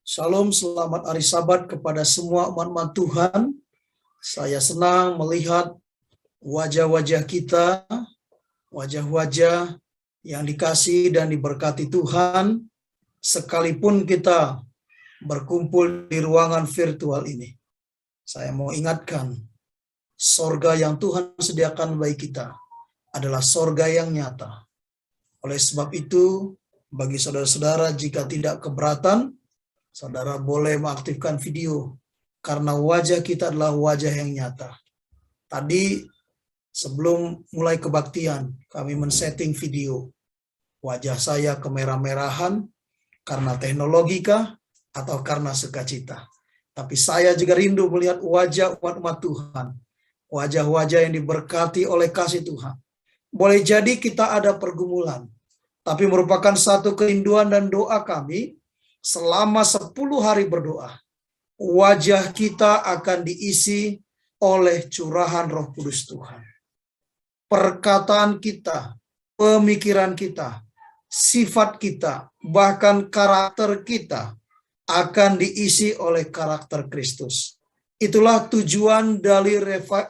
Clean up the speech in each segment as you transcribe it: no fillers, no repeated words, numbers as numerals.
Shalom, selamat hari Sabat kepada semua umat-umat Tuhan. Saya senang melihat wajah-wajah kita, wajah-wajah yang dikasihi dan diberkati Tuhan, sekalipun kita berkumpul di ruangan virtual ini. Saya mau ingatkan, sorga yang Tuhan sediakan bagi kita adalah sorga yang nyata. Oleh sebab itu, bagi saudara-saudara jika tidak keberatan, saudara boleh mengaktifkan video, karena wajah kita adalah wajah yang nyata. Tadi sebelum mulai kebaktian, kami men-setting video. Wajah saya kemerah-merahan karena teknologi kah atau karena sukacita. Tapi saya juga rindu melihat wajah umat-umat Tuhan. Wajah-wajah yang diberkati oleh kasih Tuhan. Boleh jadi kita ada pergumulan, tapi merupakan satu kerinduan dan doa kami selama 10 hari berdoa. Wajah kita akan diisi oleh curahan Roh Kudus Tuhan. Perkataan kita, pemikiran kita, sifat kita, bahkan karakter kita akan diisi oleh karakter Kristus. Itulah tujuan dari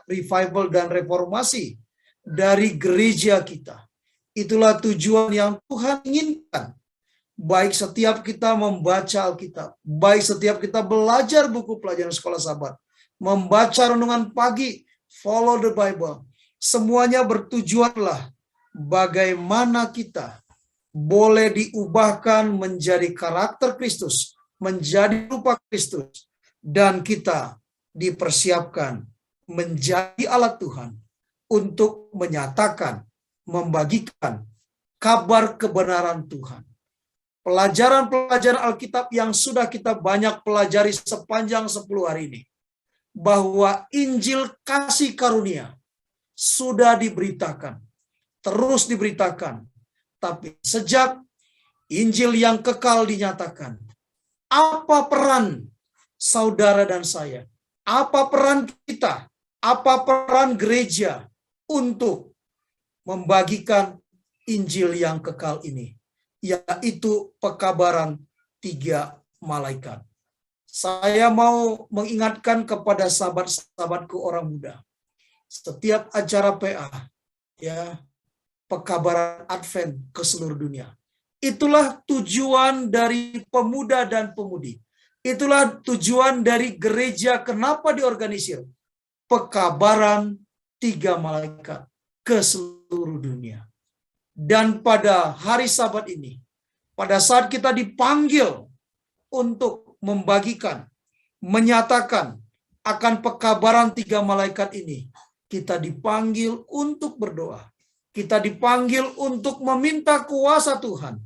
revival dan reformasi dari gereja kita. Itulah tujuan yang Tuhan inginkan. Baik setiap kita membaca Alkitab, baik setiap kita belajar buku pelajaran sekolah Sabat, membaca renungan pagi, follow the Bible, semuanya bertujuanlah bagaimana kita boleh diubahkan menjadi karakter Kristus, menjadi rupa Kristus, dan kita dipersiapkan menjadi alat Tuhan untuk menyatakan, membagikan kabar kebenaran Tuhan. Pelajaran-pelajaran Alkitab yang sudah kita banyak pelajari sepanjang 10 hari ini, bahwa Injil kasih karunia sudah diberitakan, terus diberitakan, tapi sejak Injil yang kekal dinyatakan, apa peran saudara dan saya, apa peran kita, apa peran gereja untuk membagikan Injil yang kekal ini, yaitu pekabaran 3 malaikat. Saya mau mengingatkan kepada sahabat-sahabatku orang muda, setiap acara PA, ya, pekabaran Advent ke seluruh dunia. Itulah tujuan dari pemuda dan pemudi. Itulah tujuan dari gereja, kenapa diorganisir pekabaran 3 malaikat ke seluruh dunia. Dan pada hari Sabat ini, pada saat kita dipanggil untuk membagikan, menyatakan akan pekabaran 3 malaikat ini, kita dipanggil untuk berdoa. Kita dipanggil untuk meminta kuasa Tuhan.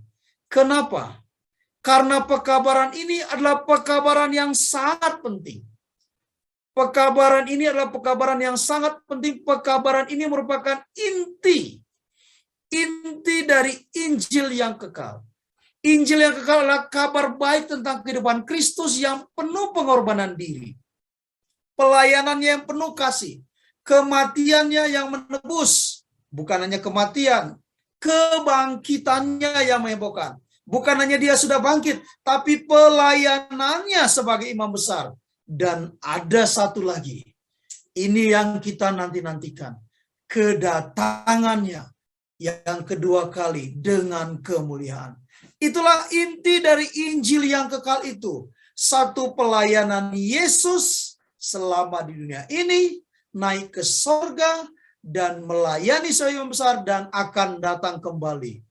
Kenapa? Karena pekabaran ini adalah pekabaran yang sangat penting. Pekabaran ini adalah pekabaran yang sangat penting. Pekabaran ini merupakan inti dari Injil yang kekal. Injil yang kekal adalah kabar baik tentang kehidupan Kristus yang penuh pengorbanan diri. Pelayanannya yang penuh kasih. Kematiannya yang menebus. Bukan hanya kematian, kebangkitannya yang menghebohkan. Bukan hanya dia sudah bangkit, tapi pelayanannya sebagai imam besar. Dan ada satu lagi. Ini yang kita nanti-nantikan. Kedatangannya yang kedua kali dengan kemuliaan. Itulah inti dari Injil yang kekal itu. Satu, pelayanan Yesus selama di dunia ini, naik ke sorga, dan melayani sebagai imam besar, dan akan datang kembali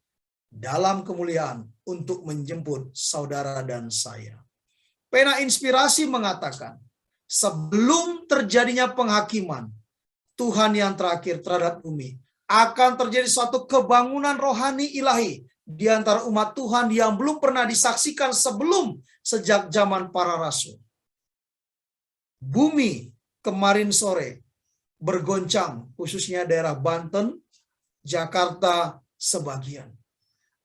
dalam kemuliaan untuk menjemput saudara dan saya. Pena Inspirasi mengatakan, sebelum terjadinya penghakiman Tuhan yang terakhir terhadap bumi, akan terjadi suatu kebangunan rohani ilahi di antara umat Tuhan yang belum pernah disaksikan sejak zaman para rasul. Bumi kemarin sore bergoncang, khususnya daerah Banten, Jakarta sebagian.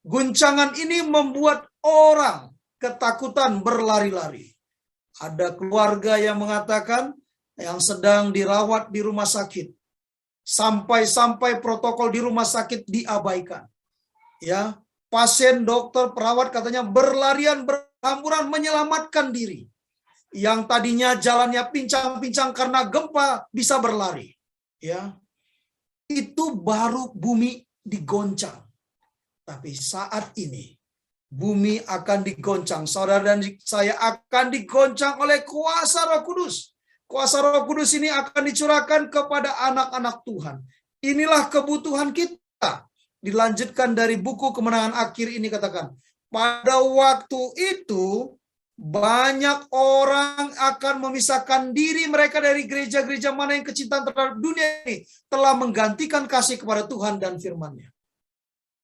Guncangan ini membuat orang ketakutan berlari-lari. Ada keluarga yang mengatakan yang sedang dirawat di rumah sakit. Sampai protokol di rumah sakit diabaikan. Ya, pasien, dokter, perawat katanya berlarian berhamburan menyelamatkan diri. Yang tadinya jalannya pincang-pincang karena gempa bisa berlari. Ya, itu baru bumi digoncang. Tapi saat ini bumi akan digoncang. Saudara dan saya akan digoncang oleh kuasa Roh Kudus. Kuasa Roh Kudus ini akan dicurahkan kepada anak-anak Tuhan. Inilah kebutuhan kita. Dilanjutkan dari buku Kemenangan Akhir ini katakan, pada waktu itu banyak orang akan memisahkan diri mereka dari gereja-gereja mana yang kecintaan terhadap dunia ini telah menggantikan kasih kepada Tuhan dan firman-Nya.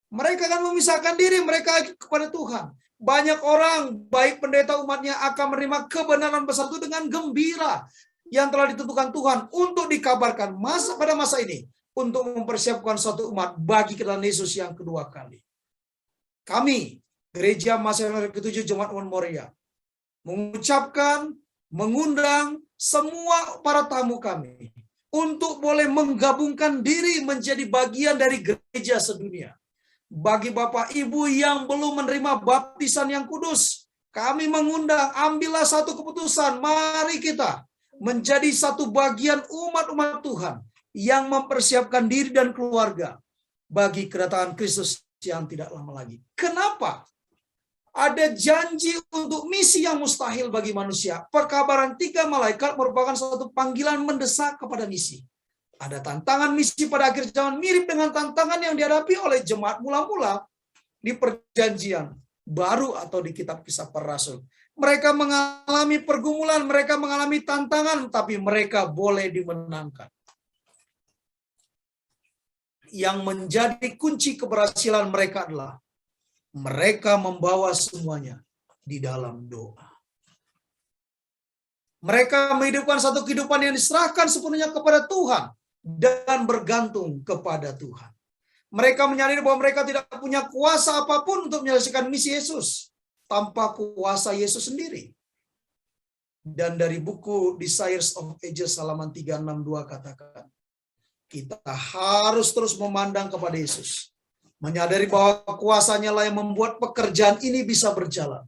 Mereka akan memisahkan diri mereka kepada Tuhan. Banyak orang, baik pendeta umatnya, akan menerima kebenaran besar itu dengan gembira yang telah ditentukan Tuhan untuk dikabarkan pada masa ini, untuk mempersiapkan suatu umat bagi kedatangan Yesus yang kedua kali. Kami, Gereja Masyarakat ke-7 Jemaat Umum Moria, mengucapkan, mengundang semua para tamu kami untuk boleh menggabungkan diri menjadi bagian dari gereja sedunia. Bagi Bapak Ibu yang belum menerima baptisan yang kudus, kami mengundang, ambillah satu keputusan, mari kita menjadi satu bagian umat-umat Tuhan yang mempersiapkan diri dan keluarga bagi kedatangan Kristus yang tidak lama lagi. Kenapa? Ada janji untuk misi yang mustahil bagi manusia. Perkabaran 3 malaikat merupakan suatu panggilan mendesak kepada misi. Ada tantangan misi pada akhir zaman mirip dengan tantangan yang dihadapi oleh jemaat mula-mula di perjanjian baru atau di kitab Kisah Para Rasul. Mereka mengalami pergumulan, mereka mengalami tantangan, tapi mereka boleh dimenangkan. Yang menjadi kunci keberhasilan mereka adalah mereka membawa semuanya di dalam doa. Mereka menghidupkan satu kehidupan yang diserahkan sepenuhnya kepada Tuhan dan bergantung kepada Tuhan. Mereka menyadari bahwa mereka tidak punya kuasa apapun untuk menyelesaikan misi Yesus tanpa kuasa Yesus sendiri. Dan dari buku Desires of Ages halaman 362 katakan, kita harus terus memandang kepada Yesus, menyadari bahwa kuasanya lah yang membuat pekerjaan ini bisa berjalan.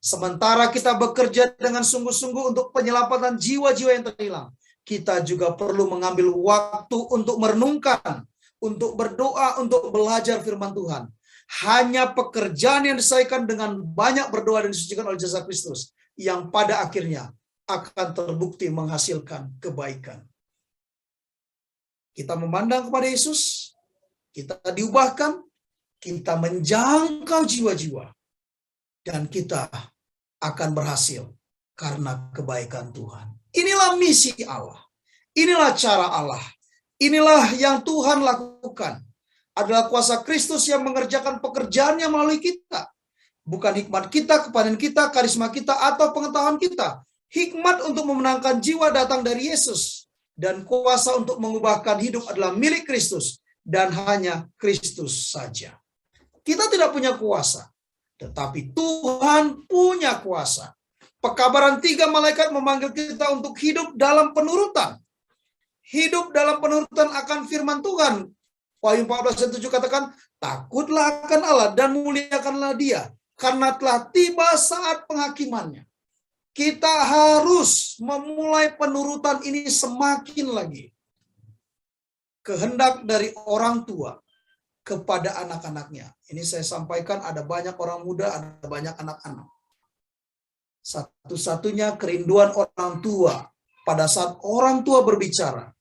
Sementara kita bekerja dengan sungguh-sungguh untuk penyelamatan jiwa-jiwa yang terhilang, kita juga perlu mengambil waktu untuk merenungkan, untuk berdoa, untuk belajar firman Tuhan. Hanya pekerjaan yang diselesaikan dengan banyak berdoa dan disucikan oleh jasa Kristus yang pada akhirnya akan terbukti menghasilkan kebaikan. Kita memandang kepada Yesus, kita diubahkan, kita menjangkau jiwa-jiwa, dan kita akan berhasil karena kebaikan Tuhan. Inilah misi Allah. Inilah cara Allah. Inilah yang Tuhan lakukan. Adalah kuasa Kristus yang mengerjakan pekerjaannya melalui kita. Bukan hikmat kita, kepadan kita, karisma kita, atau pengetahuan kita. Hikmat untuk memenangkan jiwa datang dari Yesus. Dan kuasa untuk mengubahkan hidup adalah milik Kristus. Dan hanya Kristus saja. Kita tidak punya kuasa. Tetapi Tuhan punya kuasa. Pekabaran 3 malaikat memanggil kita untuk hidup dalam penurutan. Hidup dalam penurutan akan firman Tuhan. Wahyu 14:7 katakan, takutlah akan Allah dan muliakanlah Dia, karena telah tiba saat penghakimannya. Kita harus memulai penurutan ini semakin lagi. Kehendak dari orang tua kepada anak-anaknya. Ini saya sampaikan, ada banyak orang muda, ada banyak anak-anak. Satu-satunya kerinduan orang tua pada saat orang tua berbicara,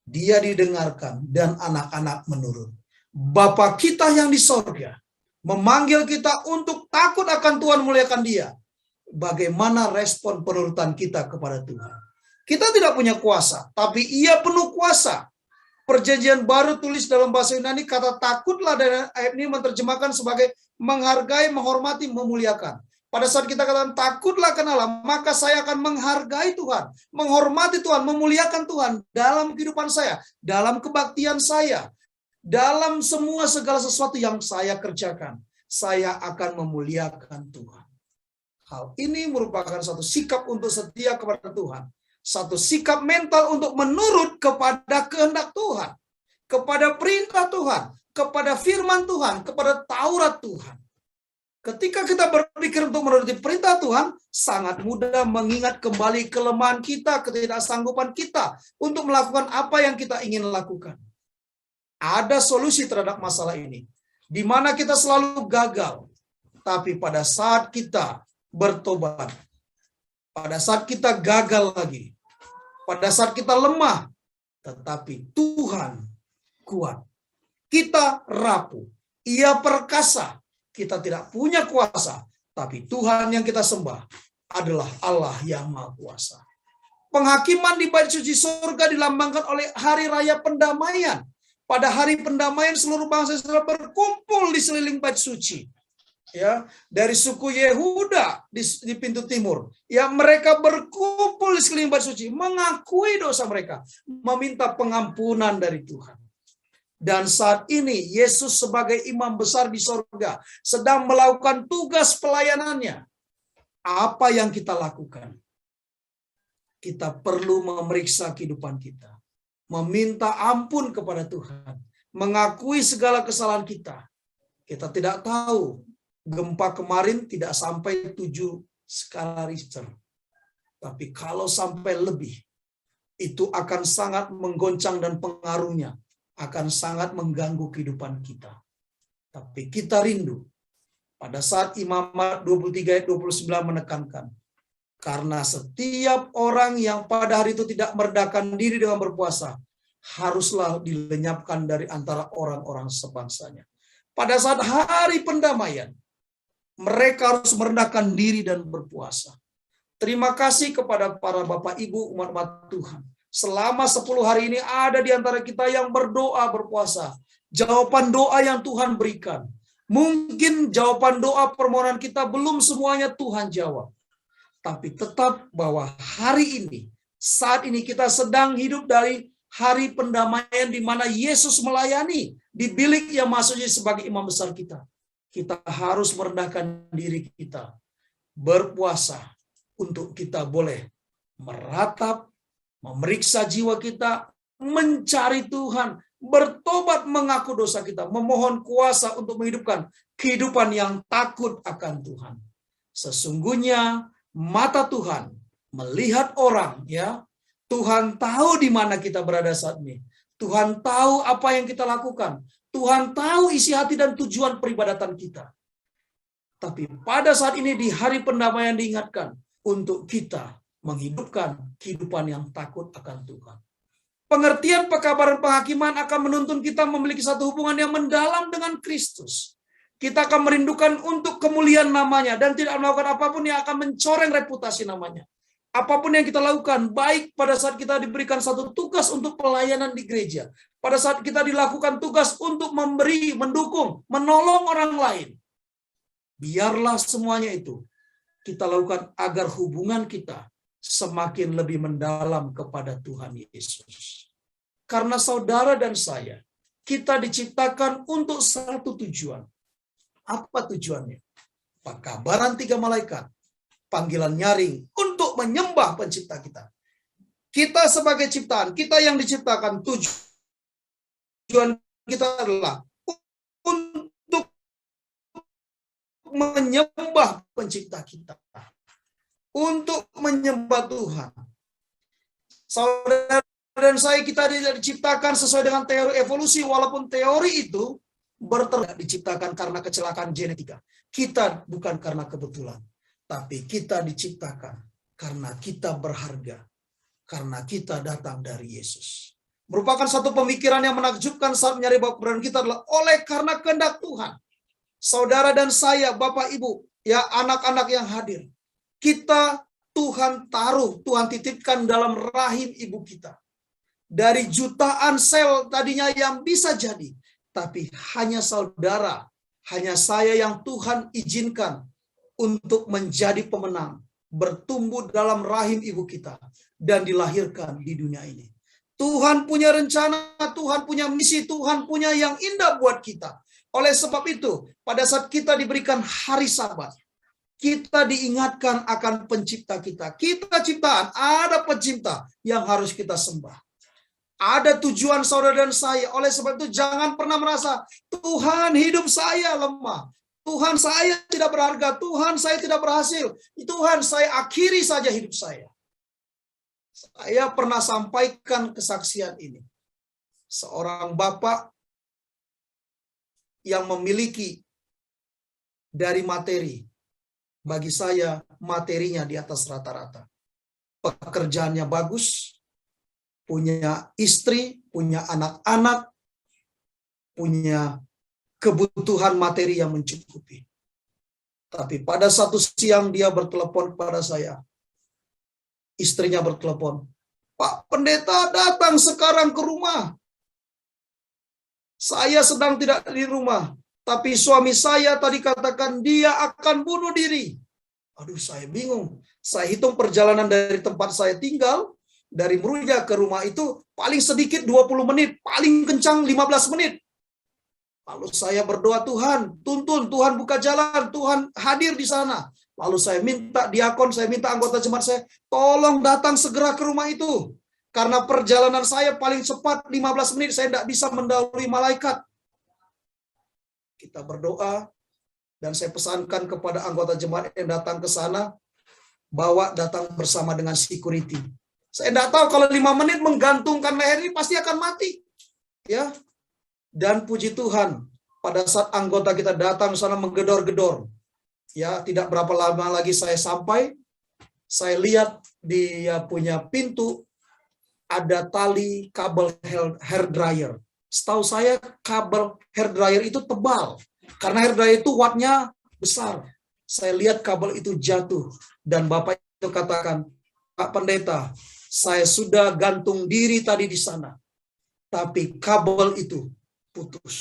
dia didengarkan dan anak-anak menurut. Bapa kita yang di sorga memanggil kita untuk takut akan Tuhan, muliakan Dia. Bagaimana respon penurutan kita kepada Tuhan? Kita tidak punya kuasa, tapi Ia penuh kuasa. Perjanjian baru tulis dalam bahasa Yunani, kata takutlah dari ayat ini menerjemahkan sebagai menghargai, menghormati, memuliakan. Pada saat kita katakan takutlah akan Allah, maka saya akan menghargai Tuhan, menghormati Tuhan, memuliakan Tuhan dalam kehidupan saya, dalam kebaktian saya, dalam semua segala sesuatu yang saya kerjakan. Saya akan memuliakan Tuhan. Hal ini merupakan satu sikap untuk setia kepada Tuhan. Satu sikap mental untuk menurut kepada kehendak Tuhan, kepada perintah Tuhan, kepada firman Tuhan, kepada Taurat Tuhan. Ketika kita berpikir untuk menuruti perintah Tuhan, sangat mudah mengingat kembali kelemahan kita, ketidaksanggupan kita untuk melakukan apa yang kita ingin lakukan. Ada solusi terhadap masalah ini, di mana kita selalu gagal. Tapi pada saat kita bertobat, pada saat kita gagal lagi, pada saat kita lemah, tetapi Tuhan kuat. Kita rapuh, Ia perkasa. Kita tidak punya kuasa, tapi Tuhan yang kita sembah adalah Allah yang Maha Kuasa. Penghakiman di bait suci surga dilambangkan oleh hari raya pendamaian. Pada hari pendamaian seluruh bangsa Israel berkumpul di seliling bait suci. Ya, dari suku Yehuda di pintu timur, ya mereka berkumpul di sekeliling bait suci, mengakui dosa mereka, meminta pengampunan dari Tuhan. Dan saat ini Yesus sebagai imam besar di sorga sedang melakukan tugas pelayanannya. Apa yang kita lakukan? Kita perlu memeriksa kehidupan kita, meminta ampun kepada Tuhan, mengakui segala kesalahan kita. Kita tidak tahu, gempa kemarin tidak sampai 7 skala Richter. Tapi kalau sampai lebih, itu akan sangat menggoncang dan pengaruhnya akan sangat mengganggu kehidupan kita. Tapi kita rindu. Pada saat Imamat 23 ayat 29 menekankan, karena setiap orang yang pada hari itu tidak meredakan diri dengan berpuasa, haruslah dilenyapkan dari antara orang-orang sebangsanya. Pada saat hari pendamaian, mereka harus merendahkan diri dan berpuasa. Terima kasih kepada para Bapak Ibu umat Tuhan. Selama 10 hari ini ada di antara kita yang berdoa berpuasa. Jawaban doa yang Tuhan berikan. Mungkin jawaban doa permohonan kita belum semuanya Tuhan jawab. Tapi tetap bahwa hari ini, saat ini kita sedang hidup dari hari pendamaian di mana Yesus melayani di bilik yang maksudnya sebagai imam besar kita. Kita harus merendahkan diri kita, berpuasa untuk kita boleh meratap, memeriksa jiwa kita, mencari Tuhan, bertobat mengaku dosa kita, memohon kuasa untuk menghidupkan kehidupan yang takut akan Tuhan. Sesungguhnya mata Tuhan melihat orang, ya. Tuhan tahu di mana kita berada saat ini. Tuhan tahu apa yang kita lakukan. Tuhan tahu isi hati dan tujuan peribadatan kita. Tapi pada saat ini di hari pendamaian diingatkan untuk kita menghidupkan kehidupan yang takut akan Tuhan. Pengertian pekabaran penghakiman akan menuntun kita memiliki satu hubungan yang mendalam dengan Kristus. Kita akan merindukan untuk kemuliaan namanya dan tidak melakukan apapun yang akan mencoreng reputasi namanya. Apapun yang kita lakukan, baik pada saat kita diberikan satu tugas untuk pelayanan di gereja, pada saat kita dilakukan tugas untuk memberi, mendukung, menolong orang lain, biarlah semuanya itu kita lakukan agar hubungan kita semakin lebih mendalam kepada Tuhan Yesus. Karena saudara dan saya, kita diciptakan untuk satu tujuan. Apa tujuannya? Pekabaran 3 malaikat, panggilan nyaring untuk menyembah pencipta kita. Kita sebagai ciptaan, kita yang diciptakan, tujuan kita adalah untuk menyembah pencipta kita. Untuk menyembah Tuhan. Saudara dan saya, kita diciptakan sesuai dengan teori evolusi, walaupun teori itu diciptakan karena kecelakaan genetika. Kita bukan karena kebetulan, tapi kita diciptakan karena kita berharga, karena kita datang dari Yesus. Merupakan satu pemikiran yang menakjubkan saat mencari bahwa keberadaan kita adalah oleh karena kehendak Tuhan. Saudara dan saya, Bapak Ibu, ya anak-anak yang hadir, kita Tuhan taruh, Tuhan titipkan dalam rahim ibu kita. Dari jutaan sel tadinya yang bisa jadi, tapi hanya saudara, hanya saya yang Tuhan izinkan untuk menjadi pemenang, bertumbuh dalam rahim ibu kita, dan dilahirkan di dunia ini. Tuhan punya rencana, Tuhan punya misi, Tuhan punya yang indah buat kita. Oleh sebab itu, pada saat kita diberikan hari Sabat, kita diingatkan akan pencipta kita. Kita ciptaan, ada pencipta yang harus kita sembah. Ada tujuan saudara dan saya. Oleh sebab itu jangan pernah merasa, Tuhan hidup saya lemah. Tuhan, saya tidak berharga. Tuhan, saya tidak berhasil. Tuhan, saya akhiri saja hidup saya. Saya pernah sampaikan kesaksian ini. Seorang bapak yang memiliki dari materi, bagi saya materinya di atas rata-rata. Pekerjaannya bagus, punya istri, punya anak-anak, punya kebutuhan materi yang mencukupi. Tapi pada satu siang dia bertelepon kepada saya. Istrinya bertelepon, "Pak Pendeta datang sekarang ke rumah. Saya sedang tidak di rumah, tapi suami saya tadi katakan dia akan bunuh diri." Aduh, saya bingung. Saya hitung perjalanan dari tempat saya tinggal, dari Meruya ke rumah itu paling sedikit 20 menit, paling kencang 15 menit. Lalu saya berdoa, Tuhan, tuntun, Tuhan buka jalan, Tuhan hadir di sana. Lalu saya minta diakon, saya minta anggota jemaat saya, tolong datang segera ke rumah itu. Karena perjalanan saya paling cepat 15 menit, saya tidak bisa mendahului malaikat. Kita berdoa, dan saya pesankan kepada anggota jemaat yang datang ke sana, bawa datang bersama dengan security. Saya tidak tahu kalau 5 menit menggantungkan leher ini pasti akan mati. Ya. Dan puji Tuhan, pada saat anggota kita datang ke sana menggedor-gedor. Ya, tidak berapa lama lagi saya sampai, saya lihat dia punya pintu ada tali kabel hair dryer. Setahu saya kabel hair dryer itu tebal. Karena hair dryer itu wattnya besar. Saya lihat kabel itu jatuh. Dan Bapak itu katakan, "Pak Pendeta, saya sudah gantung diri tadi di sana. Tapi kabel itu putus."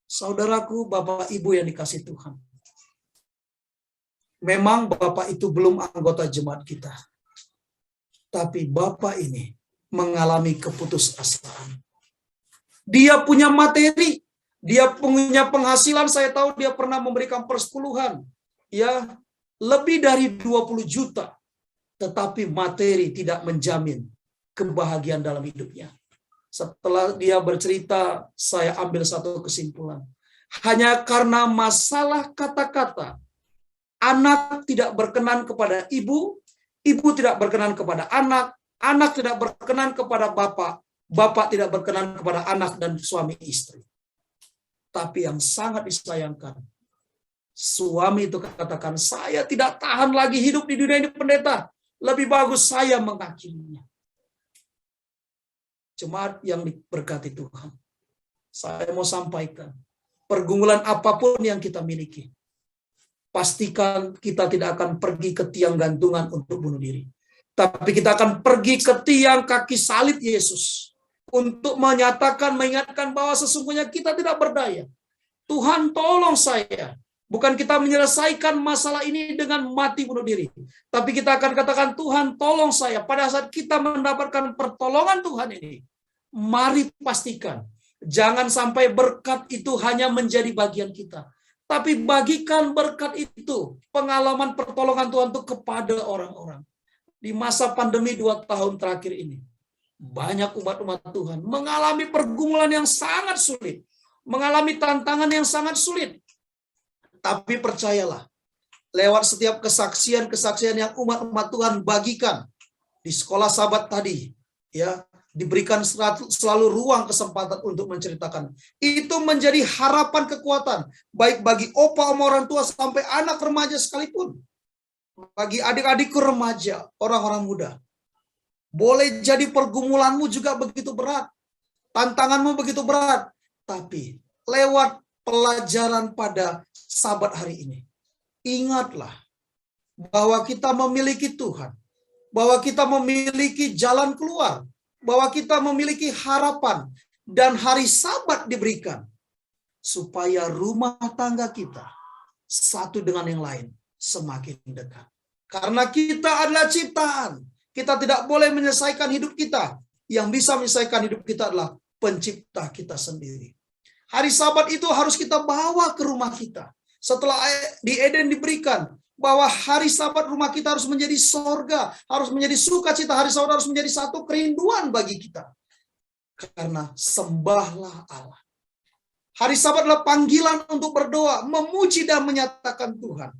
Saudaraku, Bapak Ibu yang dikasihi Tuhan. Memang Bapak itu belum anggota jemaat kita. Tapi Bapak ini mengalami keputusasaan. Dia punya materi, dia punya penghasilan, saya tahu dia pernah memberikan persepuluhan. Ya, lebih dari 20 juta. Tetapi materi tidak menjamin kebahagiaan dalam hidupnya. Setelah dia bercerita, saya ambil satu kesimpulan. Hanya karena masalah kata-kata, anak tidak berkenan kepada ibu, ibu tidak berkenan kepada anak, anak tidak berkenan kepada bapak, bapak tidak berkenan kepada anak dan suami istri. Tapi yang sangat disayangkan, suami itu katakan, "Saya tidak tahan lagi hidup di dunia ini, Pendeta. Lebih bagus saya mengakhirinya." Jemaat yang diberkati Tuhan, saya mau sampaikan, pergumulan apapun yang kita miliki, pastikan kita tidak akan pergi ke tiang gantungan untuk bunuh diri. Tapi kita akan pergi ke tiang kaki salib Yesus untuk menyatakan, mengingatkan bahwa sesungguhnya kita tidak berdaya. Tuhan tolong saya. Bukan kita menyelesaikan masalah ini dengan mati bunuh diri. Tapi kita akan katakan, Tuhan tolong saya. Pada saat kita mendapatkan pertolongan Tuhan ini, mari pastikan, jangan sampai berkat itu hanya menjadi bagian kita. Tapi bagikan berkat itu, pengalaman pertolongan Tuhan itu kepada orang-orang. Di masa pandemi 2 tahun terakhir ini, banyak umat-umat Tuhan mengalami pergumulan yang sangat sulit, mengalami tantangan yang sangat sulit. Tapi percayalah, lewat setiap kesaksian-kesaksian yang umat-umat Tuhan bagikan di sekolah sahabat tadi, ya, diberikan selalu ruang kesempatan untuk menceritakan. Itu menjadi harapan kekuatan, baik bagi opa oma orang tua sampai anak remaja sekalipun. Bagi adik-adikku remaja, orang-orang muda. Boleh jadi pergumulanmu juga begitu berat. Tantanganmu begitu berat. Tapi lewat pelajaran pada Sabat hari ini, ingatlah bahwa kita memiliki Tuhan. Bahwa kita memiliki jalan keluar. Bahwa kita memiliki harapan. Dan hari Sabat diberikan. Supaya rumah tangga kita satu dengan yang lain semakin dekat. Karena kita adalah ciptaan. Kita tidak boleh menyelesaikan hidup kita. Yang bisa menyelesaikan hidup kita adalah pencipta kita sendiri. Hari Sabat itu harus kita bawa ke rumah kita. Setelah di Eden diberikan bahwa hari Sabat rumah kita harus menjadi sorga, harus menjadi sukacita. Hari Sabat harus menjadi satu kerinduan bagi kita. Karena sembahlah Allah. Hari Sabat adalah panggilan untuk berdoa, memuji dan menyatakan Tuhan.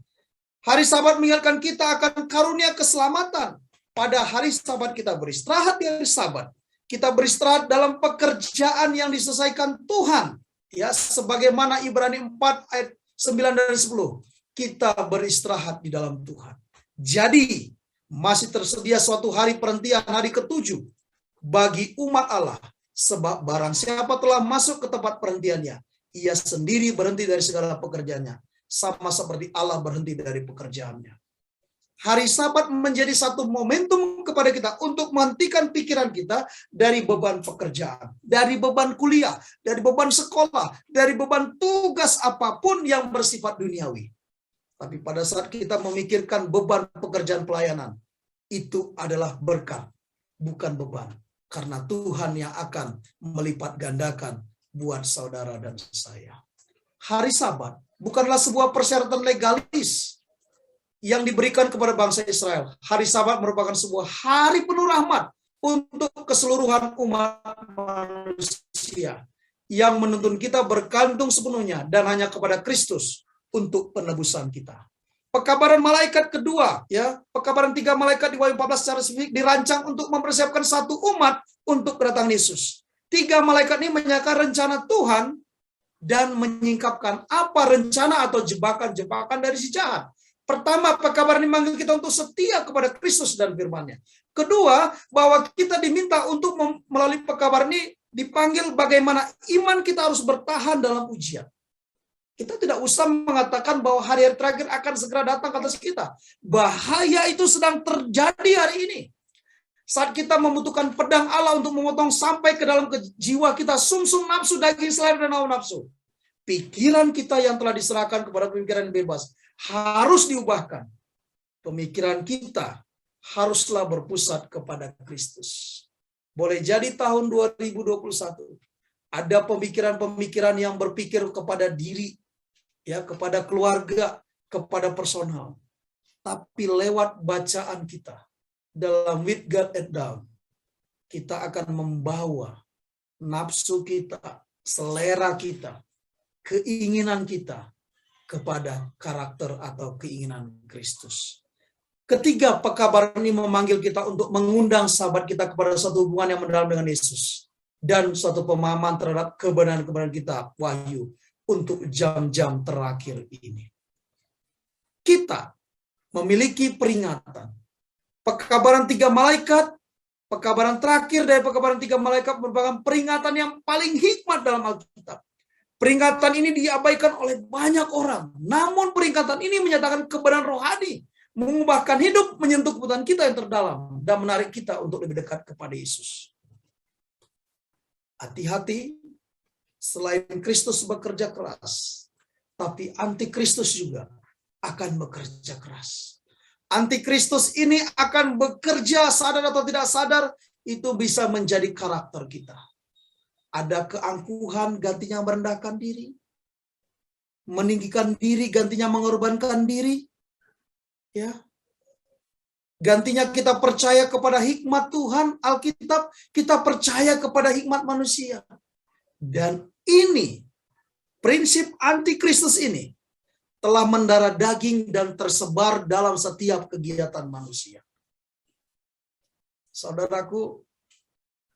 Hari Sabat mengingatkan kita akan karunia keselamatan. Pada hari Sabat kita beristirahat di hari Sabat. Kita beristirahat dalam pekerjaan yang diselesaikan Tuhan. Ya, sebagaimana Ibrani 4 ayat 9 dan 10. Kita beristirahat di dalam Tuhan. Jadi, masih tersedia suatu hari perhentian, hari ke-7 bagi umat Allah. Sebab barang siapa telah masuk ke tempat perhentiannya, ia sendiri berhenti dari segala pekerjaannya. Sama seperti Allah berhenti dari pekerjaannya. Hari Sabat menjadi satu momentum kepada kita untuk menghentikan pikiran kita dari beban pekerjaan, dari beban kuliah, dari beban sekolah, dari beban tugas apapun yang bersifat duniawi. Tapi pada saat kita memikirkan beban pekerjaan pelayanan, itu adalah berkat, bukan beban. Karena Tuhan yang akan melipat gandakan buat saudara dan saya. Hari Sabat bukanlah sebuah persyaratan legalis yang diberikan kepada bangsa Israel. Hari Sabat merupakan sebuah hari penuh rahmat untuk keseluruhan umat manusia yang menuntun kita bergantung sepenuhnya dan hanya kepada Kristus untuk penebusan kita. Pekabaran malaikat kedua, ya, pekabaran 3 malaikat di Wahyu 14 secara spesifik dirancang untuk mempersiapkan satu umat untuk kedatangan Yesus. 3 malaikat ini menyatakan rencana Tuhan dan menyingkapkan apa rencana atau jebakan-jebakan dari si jahat. Pertama, pekabaran ini memanggil kita untuk setia kepada Kristus dan firman-Nya. Kedua, bahwa kita diminta untuk melalui pekabaran ini dipanggil bagaimana iman kita harus bertahan dalam ujian. Kita tidak usah mengatakan bahwa hari-hari terakhir akan segera datang ke atas kita. Bahaya itu sedang terjadi hari ini. Saat kita membutuhkan pedang Allah untuk memotong sampai ke dalam jiwa kita, sumsum nafsu, daging selera dan hawa nafsu. Pikiran kita yang telah diserahkan kepada pemikiran bebas harus diubahkan. Pemikiran kita haruslah berpusat kepada Kristus. Boleh jadi tahun 2021 ada pemikiran-pemikiran yang berpikir kepada diri, ya, kepada keluarga, kepada personal. Tapi lewat bacaan kita dalam With God and Down, kita akan membawa nafsu kita, selera kita, keinginan kita kepada karakter atau keinginan Kristus. Ketiga, pekabaran ini memanggil kita untuk mengundang sahabat kita kepada satu hubungan yang mendalam dengan Yesus dan suatu pemahaman terhadap kebenaran-kebenaran kita, Wahyu, untuk jam-jam terakhir ini. Kita memiliki peringatan. Pekabaran 3 malaikat, pekabaran terakhir dari pekabaran 3 malaikat merupakan peringatan yang paling hikmat dalam Alkitab. Peringatan ini diabaikan oleh banyak orang. Namun peringatan ini menyatakan kebenaran rohani, mengubahkan hidup, menyentuh kebutuhan kita yang terdalam, dan menarik kita untuk lebih dekat kepada Yesus. Hati-hati, selain Kristus bekerja keras, tapi antikristus juga akan bekerja keras. Antikristus ini akan bekerja sadar atau tidak sadar, itu bisa menjadi karakter kita. Ada keangkuhan, gantinya merendahkan diri. Meninggikan diri, gantinya mengorbankan diri. Ya. Gantinya kita percaya kepada hikmat Tuhan, Alkitab, kita percaya kepada hikmat manusia. Dan ini, prinsip antikristus ini, telah mendarah daging dan tersebar dalam setiap kegiatan manusia. Saudaraku,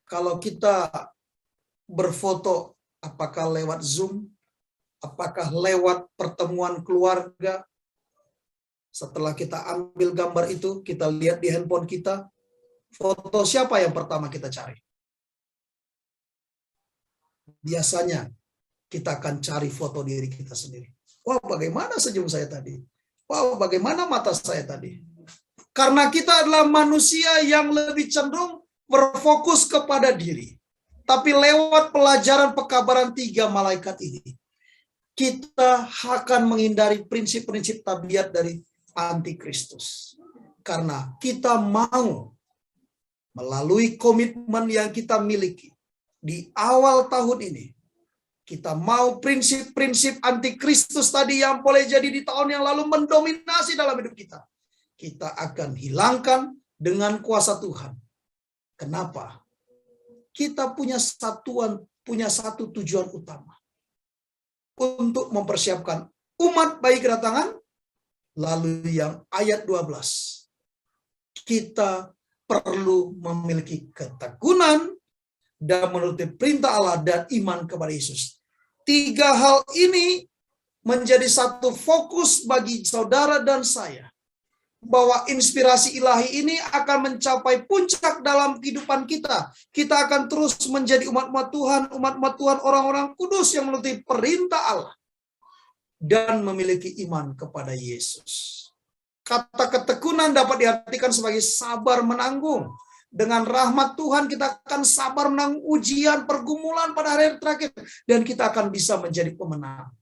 kalau kita berfoto, apakah lewat Zoom, apakah lewat pertemuan keluarga, setelah kita ambil gambar itu, kita lihat di handphone kita, foto siapa yang pertama kita cari? Biasanya kita akan cari foto diri kita sendiri. Wah, bagaimana senyum saya tadi? Wah, bagaimana mata saya tadi? Karena kita adalah manusia yang lebih cenderung berfokus kepada diri. Tapi lewat pelajaran pekabaran 3 malaikat ini, kita akan menghindari prinsip-prinsip tabiat dari antikristus. Karena kita mau melalui komitmen yang kita miliki di awal tahun ini, kita mau prinsip-prinsip antikristus tadi yang boleh jadi di tahun yang lalu mendominasi dalam hidup kita, kita akan hilangkan dengan kuasa Tuhan. Kenapa? Kita punya satu tujuan utama. untuk mempersiapkan umat bagi kedatangan. Lalu yang ayat 12, kita perlu memiliki ketekunan dan menuruti perintah Allah dan iman kepada Yesus. 3 hal ini menjadi satu fokus bagi saudara dan saya, bahwa inspirasi ilahi ini akan mencapai puncak dalam kehidupan kita. Kita akan terus menjadi umat-umat Tuhan, orang-orang kudus yang menuruti perintah Allah dan memiliki iman kepada Yesus. Kata ketekunan dapat diartikan sebagai sabar menanggung. Dengan rahmat Tuhan kita akan sabar menanggung ujian, pergumulan pada hari terakhir, dan kita akan bisa menjadi pemenang.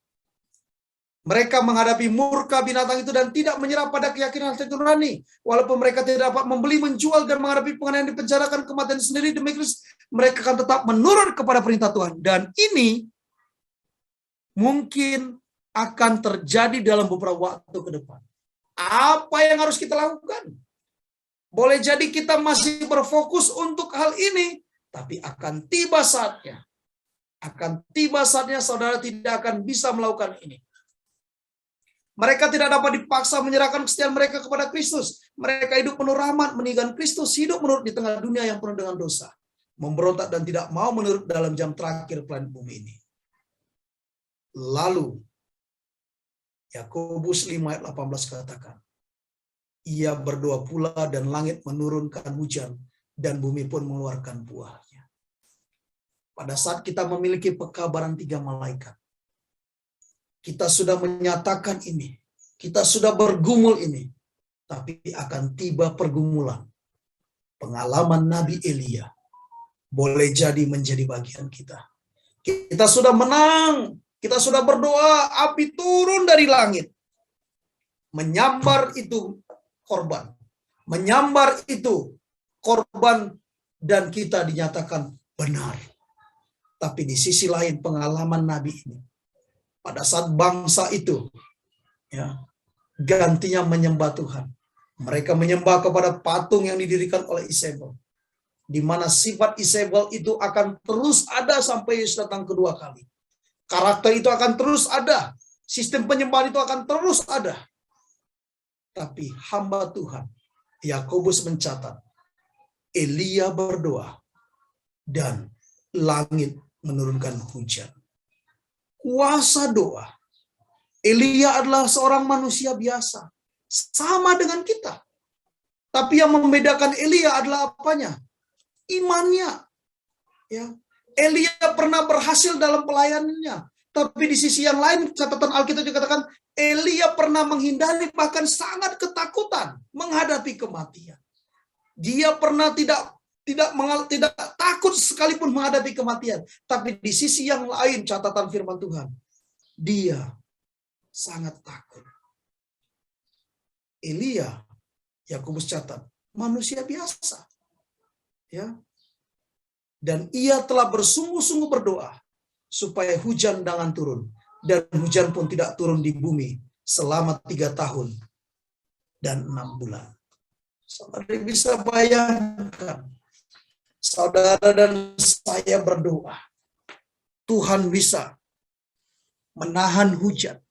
Mereka menghadapi murka binatang itu dan tidak menyerah pada keyakinan hati nurani. Walaupun mereka tidak dapat membeli, menjual, dan menghadapi penganiayaan, dipenjarakan, kematian sendiri demi Kristus, mereka akan tetap menurut kepada perintah Tuhan. Dan ini mungkin akan terjadi dalam beberapa waktu ke depan. Apa yang harus kita lakukan? Boleh jadi kita masih berfokus untuk hal ini, tapi akan tiba saatnya. Saudara tidak akan bisa melakukan ini. Mereka tidak dapat dipaksa menyerahkan kesetiaan mereka kepada Kristus. Mereka hidup penuh rahmat, meninggalkan Kristus, hidup menurut di tengah dunia yang penuh dengan dosa. Memberontak dan tidak mau menurut dalam jam terakhir planet bumi ini. Lalu, Yakobus 5 ayat 18 katakan, ia berdoa pula dan langit menurunkan hujan dan bumi pun mengeluarkan buahnya. Pada saat kita memiliki pekabaran 3 malaikat, kita sudah menyatakan ini, kita sudah bergumul ini, tapi akan tiba pergumulan. Pengalaman Nabi Elia boleh jadi menjadi bagian kita. Kita sudah menang, kita sudah berdoa, api turun dari langit, menyambar itu korban, dan kita dinyatakan benar. Tapi di sisi lain pengalaman Nabi ini, pada saat bangsa itu gantinya menyembah Tuhan, mereka menyembah kepada patung yang didirikan oleh Isabel, di mana sifat Isabel itu akan terus ada sampai Yesus datang kedua kali. Karakter itu akan terus ada, sistem penyembahan itu akan terus ada. Tapi hamba Tuhan, Yakobus mencatat, Elia berdoa dan langit menurunkan hujan. Kuasa doa. Elia adalah seorang manusia biasa, sama dengan kita. Tapi yang membedakan Elia adalah apanya? Imannya. Ya. Elia pernah berhasil dalam pelayanannya. Tapi di sisi yang lain, catatan Alkitab juga katakan, Elia pernah menghindari, bahkan sangat ketakutan menghadapi kematian. Dia pernah tidak takut sekalipun menghadapi kematian. Tapi di sisi yang lain, catatan firman Tuhan, dia sangat takut. Elia, Yakobus catat, manusia biasa. Ya. Dan ia telah bersungguh-sungguh berdoa supaya hujan jangan turun. Dan hujan pun tidak turun di bumi selama 3 tahun dan 6 bulan. Saudara bisa bayangkan, saudara dan saya berdoa, Tuhan bisa menahan hujan.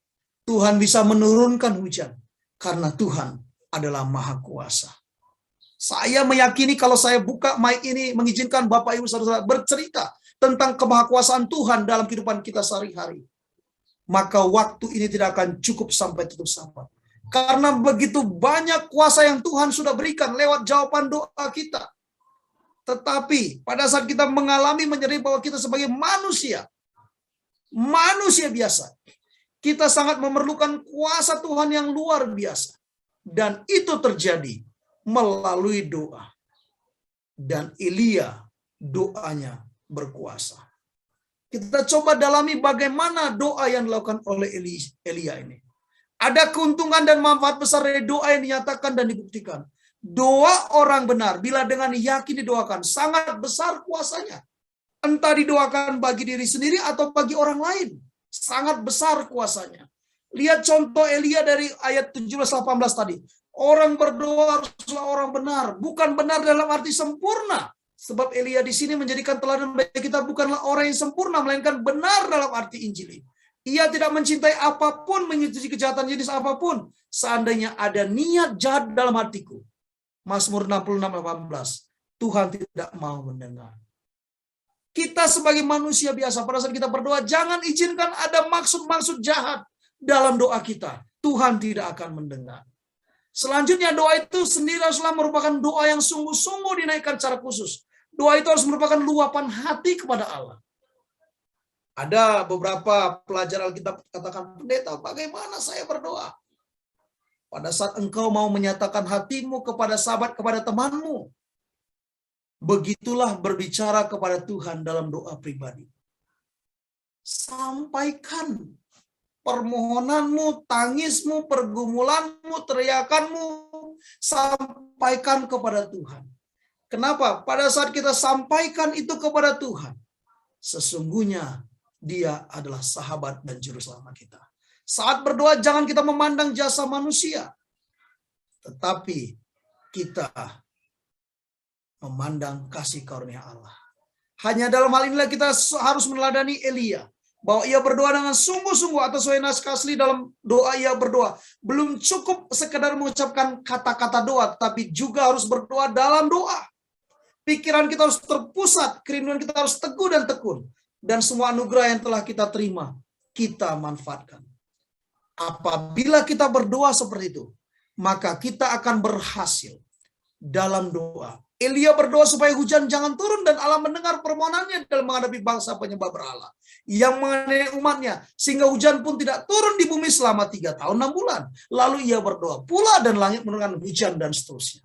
Tuhan bisa menurunkan hujan. Karena Tuhan adalah Maha Kuasa. Saya meyakini kalau saya buka mic ini, mengizinkan Bapak Ibu Saudara bercerita tentang kemahakuasaan Tuhan dalam kehidupan kita sehari-hari, maka waktu ini tidak akan cukup sampai tutup sahabat. Karena begitu banyak kuasa yang Tuhan sudah berikan lewat jawaban doa kita. Tetapi pada saat kita mengalami menyadari bahwa kita sebagai manusia biasa, kita sangat memerlukan kuasa Tuhan yang luar biasa. Dan itu terjadi melalui doa. Dan Elia doanya berkuasa. Kita coba dalami bagaimana doa yang dilakukan oleh Elia ini. Ada keuntungan dan manfaat besar dari doa yang dinyatakan dan dibuktikan. Doa orang benar, bila dengan yakin didoakan, sangat besar kuasanya. Entah didoakan bagi diri sendiri atau bagi orang lain. Sangat besar kuasanya. Lihat contoh Elia dari ayat 17-18 tadi. Orang berdoa haruslah orang benar. Bukan benar dalam arti sempurna. Sebab Elia di sini menjadikan teladan bagi kita bukanlah orang yang sempurna, melainkan benar dalam arti Injil. Ia tidak mencintai apapun, menyetujui kejahatan jenis apapun. Seandainya ada niat jahat dalam hatiku. Mazmur 66:18. Tuhan tidak mau mendengar. Kita sebagai manusia biasa, pada saat kita berdoa, jangan izinkan ada maksud-maksud jahat dalam doa kita. Tuhan tidak akan mendengar. Selanjutnya, doa itu sendiri haruslah merupakan doa yang sungguh-sungguh dinaikkan secara khusus. Doa itu harus merupakan luapan hati kepada Allah. Ada beberapa pelajar Alkitab katakan, pendeta, bagaimana saya berdoa? Pada saat engkau mau menyatakan hatimu kepada sahabat, kepada temanmu, begitulah berbicara kepada Tuhan dalam doa pribadi. Sampaikan permohonanmu, tangismu, pergumulanmu, teriakanmu, sampaikan kepada Tuhan. Kenapa? Pada saat kita sampaikan itu kepada Tuhan, sesungguhnya Dia adalah sahabat dan juru selamat kita. Saat berdoa jangan kita memandang jasa manusia, tetapi kita memandang kasih karunia Allah. Hanya dalam hal inilah kita harus meneladani Elia, bahwa ia berdoa dengan sungguh-sungguh, atau sesuai naskah asli dalam doa ia berdoa. Belum cukup sekedar mengucapkan kata-kata doa, tapi juga harus berdoa dalam doa. Pikiran kita harus terpusat, kerinduan kita harus teguh dan tekun. Dan semua anugerah yang telah kita terima, kita manfaatkan. Apabila kita berdoa seperti itu, maka kita akan berhasil dalam doa. Elia berdoa supaya hujan jangan turun, dan Allah mendengar permohonannya dalam menghadapi bangsa penyembah berhala yang menganiaya umatnya, sehingga hujan pun tidak turun di bumi selama 3 tahun 6 bulan. Lalu ia berdoa pula dan langit menurunkan hujan dan seterusnya.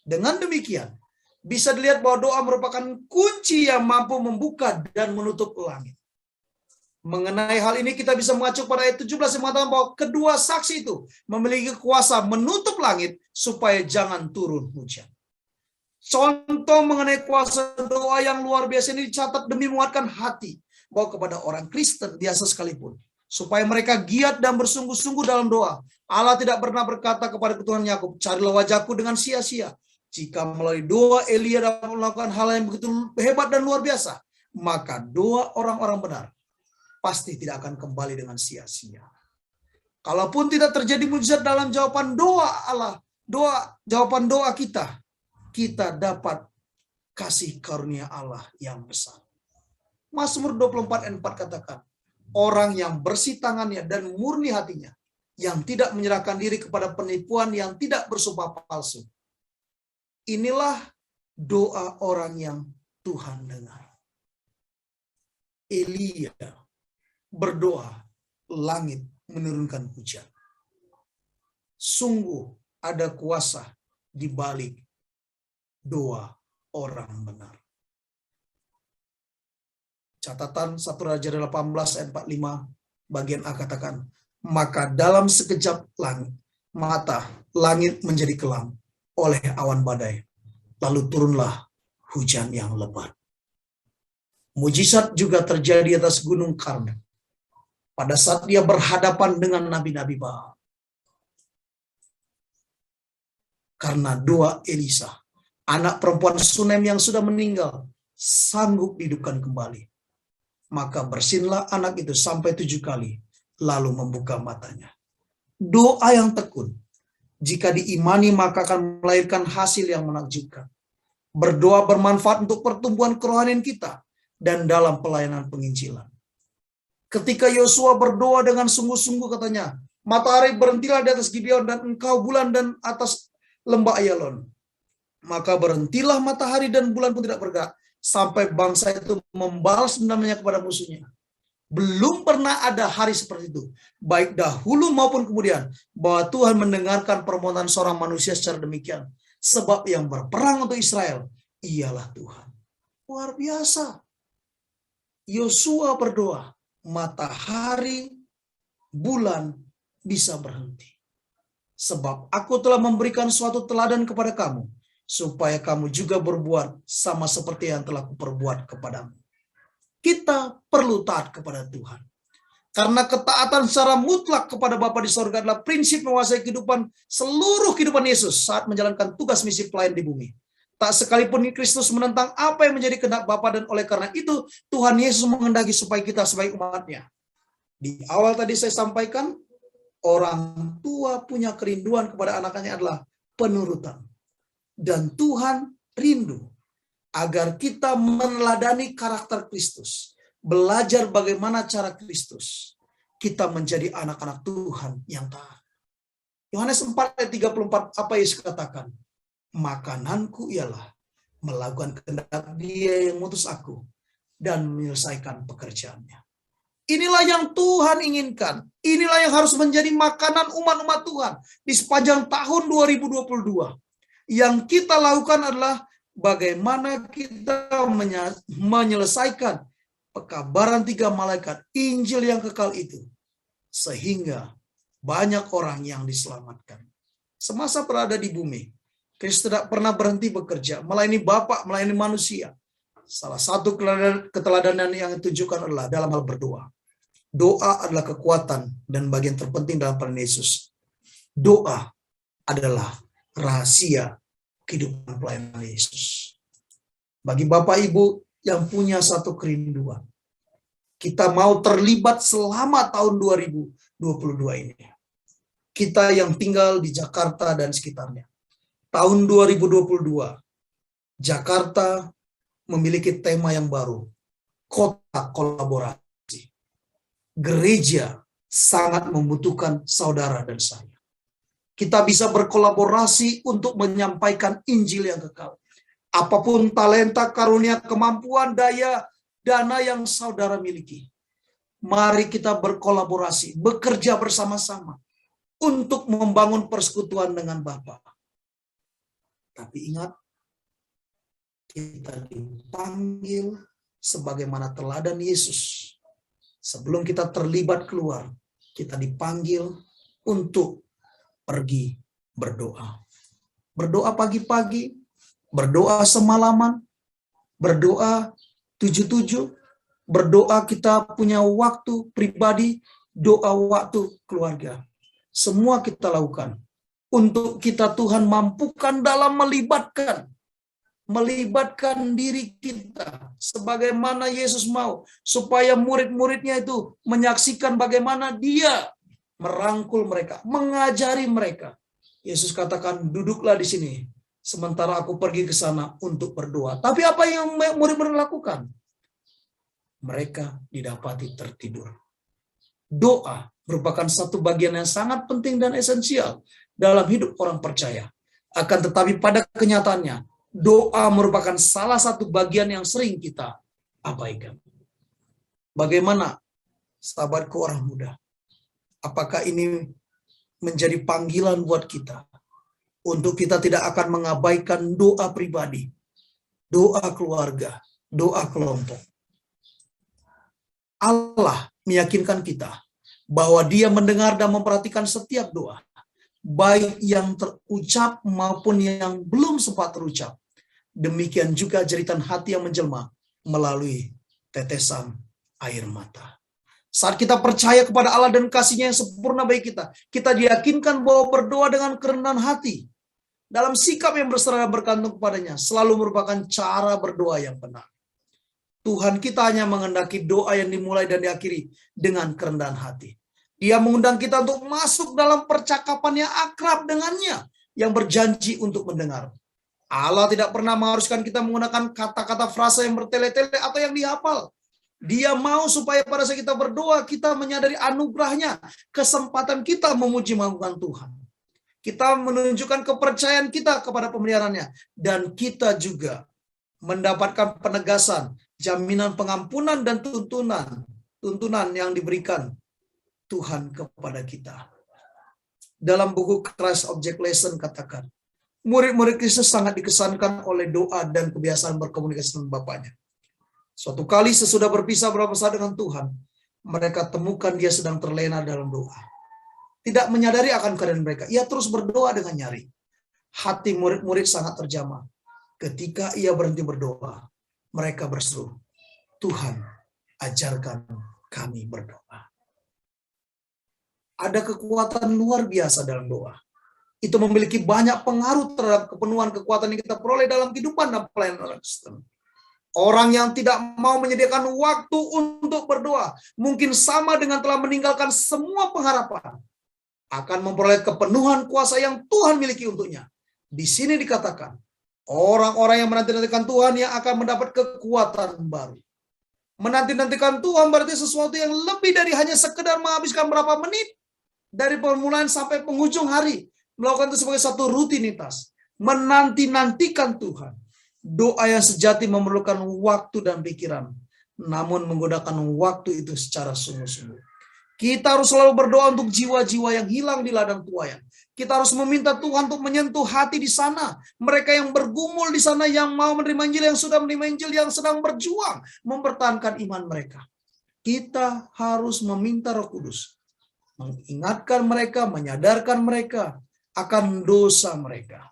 Dengan demikian, bisa dilihat bahwa doa merupakan kunci yang mampu membuka dan menutup langit. Mengenai hal ini kita bisa mengacu pada ayat 17 yang mengatakan bahwa kedua saksi itu memiliki kuasa menutup langit supaya jangan turun hujan. Contoh mengenai kuasa doa yang luar biasa ini dicatat demi menguatkan hati bahwa kepada orang Kristen biasa sekalipun, supaya mereka giat dan bersungguh-sungguh dalam doa. Allah tidak pernah berkata kepada keturunan Yakub, carilah wajahku dengan sia-sia. Jika melalui doa Elia dapat melakukan hal yang begitu hebat dan luar biasa, maka doa orang-orang benar pasti tidak akan kembali dengan sia-sia. Kalaupun tidak terjadi mujizat dalam jawaban doa Allah, jawaban doa kita dapat kasih karunia Allah yang besar. Mazmur 24:4 katakan, orang yang bersih tangannya dan murni hatinya, yang tidak menyerahkan diri kepada penipuan, yang tidak bersumpah palsu. Inilah doa orang yang Tuhan dengar. Elia berdoa, langit menurunkan hujan. Sungguh ada kuasa di balik doa orang benar. Catatan 1 Raja 18 ayat 45 bagian A katakan, maka dalam sekejap langit menjadi kelam oleh awan badai, lalu turunlah hujan yang lebat. Mujizat juga terjadi atas gunung Karmel pada saat dia berhadapan dengan nabi-nabi Baal. Karena doa Elisa, anak perempuan Sunem yang sudah meninggal, sanggup dihidupkan kembali. Maka bersinlah anak itu sampai 7 kali, lalu membuka matanya. Doa yang tekun, jika diimani maka akan melahirkan hasil yang menakjubkan. Berdoa bermanfaat untuk pertumbuhan kerohanian kita dan dalam pelayanan penginjilan. Ketika Yosua berdoa dengan sungguh-sungguh katanya, matahari berhentilah di atas Gibeon dan engkau bulan dan atas lembah Ayalon. Maka berhentilah matahari dan bulan pun tidak bergerak, sampai bangsa itu membalas dendamnya kepada musuhnya. Belum pernah ada hari seperti itu, baik dahulu maupun kemudian, bahwa Tuhan mendengarkan permohonan seorang manusia secara demikian. Sebab yang berperang untuk Israel ialah Tuhan. Luar biasa. Yosua berdoa, matahari, bulan bisa berhenti. Sebab aku telah memberikan suatu teladan kepada kamu, supaya kamu juga berbuat sama seperti yang telah kuperbuat kepadamu. Kita perlu taat kepada Tuhan. Karena ketaatan secara mutlak kepada Bapa di sorga adalah prinsip menguasai seluruh kehidupan Yesus saat menjalankan tugas misi pelayan di bumi. Tak sekalipun Kristus menentang apa yang menjadi kehendak Bapa, dan oleh karena itu Tuhan Yesus menghendaki supaya kita sebagai umat-Nya Di awal tadi saya sampaikan, orang tua punya kerinduan kepada anak-anaknya adalah penurutan. Dan Tuhan rindu agar kita meneladani karakter Kristus. Belajar bagaimana cara Kristus. Kita menjadi anak-anak Tuhan yang taat. Yohanes 4 ayat 34, apa Yesus katakan? Makananku ialah melakukan kehendak Dia yang mengutus aku dan menyelesaikan pekerjaannya. Inilah yang Tuhan inginkan. Inilah yang harus menjadi makanan umat-umat Tuhan di sepanjang tahun 2022. Yang kita lakukan adalah bagaimana kita menyelesaikan pekabaran 3 malaikat, Injil yang kekal itu. Sehingga banyak orang yang diselamatkan. Semasa berada di bumi, Kristus tidak pernah berhenti bekerja, melayani Bapa, melayani manusia. Salah satu keteladanan yang ditujukan adalah dalam hal berdoa. Doa adalah kekuatan dan bagian terpenting dalam peran Yesus. Doa adalah rahasia kehidupan pelayanan Yesus. Bagi Bapak Ibu yang punya satu kerinduan, kita mau terlibat selama tahun 2022 ini. Kita yang tinggal di Jakarta dan sekitarnya. Tahun 2022, Jakarta memiliki tema yang baru, kota kolaborasi. Gereja sangat membutuhkan saudara dan saya. Kita bisa berkolaborasi untuk menyampaikan Injil yang kekal. Apapun talenta, karunia, kemampuan, daya, dana yang saudara miliki. Mari kita berkolaborasi, bekerja bersama-sama untuk membangun persekutuan dengan Bapa. Tapi ingat, kita dipanggil sebagaimana teladan Yesus. Sebelum kita terlibat keluar, kita dipanggil untuk pergi berdoa. Berdoa pagi-pagi, berdoa semalaman, berdoa 7-7, berdoa kita punya waktu pribadi, doa waktu keluarga. Semua kita lakukan untuk kita Tuhan mampukan dalam melibatkan diri kita sebagaimana Yesus mau, supaya murid-muridnya itu menyaksikan bagaimana Dia merangkul mereka, mengajari mereka. Yesus katakan, duduklah di sini sementara aku pergi ke sana untuk berdoa. Tapi apa yang murid-murid lakukan? Mereka didapati tertidur. Doa merupakan satu bagian yang sangat penting dan esensial dalam hidup orang percaya. Akan tetapi pada kenyataannya, doa merupakan salah satu bagian yang sering kita abaikan. Bagaimana, sahabatku orang muda? Apakah ini menjadi panggilan buat kita untuk kita tidak akan mengabaikan doa pribadi, doa keluarga, doa kelompok? Allah meyakinkan kita bahwa Dia mendengar dan memperhatikan setiap doa, baik yang terucap maupun yang belum sempat terucap. Demikian juga jeritan hati yang menjelma melalui tetesan air mata. Saat kita percaya kepada Allah dan kasih-Nya yang sempurna bagi kita, kita diyakinkan bahwa berdoa dengan kerendahan hati, dalam sikap yang berserah bergantung kepadanya, selalu merupakan cara berdoa yang benar. Tuhan kita hanya menghendaki doa yang dimulai dan diakhiri dengan kerendahan hati. Dia mengundang kita untuk masuk dalam percakapan yang akrab dengannya, yang berjanji untuk mendengar. Allah tidak pernah mengharuskan kita menggunakan kata-kata frasa yang bertele-tele atau yang dihafal. Dia mau supaya pada saat kita berdoa, kita menyadari anugerahnya, kesempatan kita memuji mengagungkan Tuhan. Kita menunjukkan kepercayaan kita kepada pemeliharaannya. Dan kita juga mendapatkan penegasan, jaminan pengampunan dan tuntunan yang diberikan Tuhan kepada kita. Dalam buku Christ Object Lesson katakan, murid-murid Kristus sangat dikesankan oleh doa dan kebiasaan berkomunikasi dengan Bapaknya. Suatu kali sesudah berpisah beberapa saat dengan Tuhan, mereka temukan Dia sedang terlena dalam doa. Tidak menyadari akan keadaan mereka, ia terus berdoa dengan nyaring. Hati murid-murid sangat terjamah. Ketika ia berhenti berdoa, mereka berseru, Tuhan, ajarkan kami berdoa. Ada kekuatan luar biasa dalam doa. Itu memiliki banyak pengaruh terhadap kepenuhan kekuatan yang kita peroleh dalam kehidupan dan pelayanan orang Kristen. Orang yang tidak mau menyediakan waktu untuk berdoa, mungkin sama dengan telah meninggalkan semua pengharapan, akan memperoleh kepenuhan kuasa yang Tuhan miliki untuknya. Di sini dikatakan, orang-orang yang menanti-nantikan Tuhan yang akan mendapat kekuatan baru. Menanti-nantikan Tuhan berarti sesuatu yang lebih dari hanya sekedar menghabiskan berapa menit dari permulaan sampai penghujung hari. Melakukan itu sebagai satu rutinitas. Menanti-nantikan Tuhan. Doa yang sejati memerlukan waktu dan pikiran, namun menggunakan waktu itu secara sungguh-sungguh. Kita harus selalu berdoa untuk jiwa-jiwa yang hilang di ladang tuaian. Kita harus meminta Tuhan untuk menyentuh hati di sana. Mereka yang bergumul di sana, yang mau menerima Injil, yang sudah menerima Injil, yang sedang berjuang mempertahankan iman mereka. Kita harus meminta Roh Kudus mengingatkan mereka, menyadarkan mereka akan dosa mereka.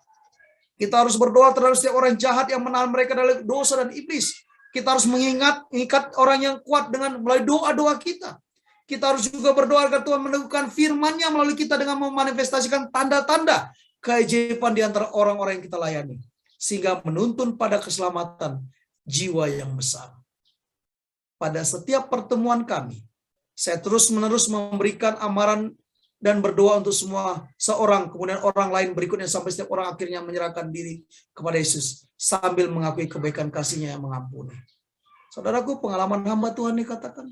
Kita harus berdoa terhadap setiap orang jahat yang menahan mereka dari dosa dan iblis. Kita harus mengikat orang yang kuat dengan melalui doa-doa kita. Kita harus juga berdoa agar Tuhan meneguhkan firman-Nya melalui kita dengan memanifestasikan tanda-tanda keajaiban di antara orang-orang yang kita layani, sehingga menuntun pada keselamatan jiwa yang besar. Pada setiap pertemuan kami, saya terus-menerus memberikan amaran dan berdoa untuk semua seorang, kemudian orang lain berikutnya, sampai setiap orang akhirnya menyerahkan diri kepada Yesus sambil mengakui kebaikan kasih-Nya yang mengampuni. Saudaraku, pengalaman hamba Tuhan dikatakan,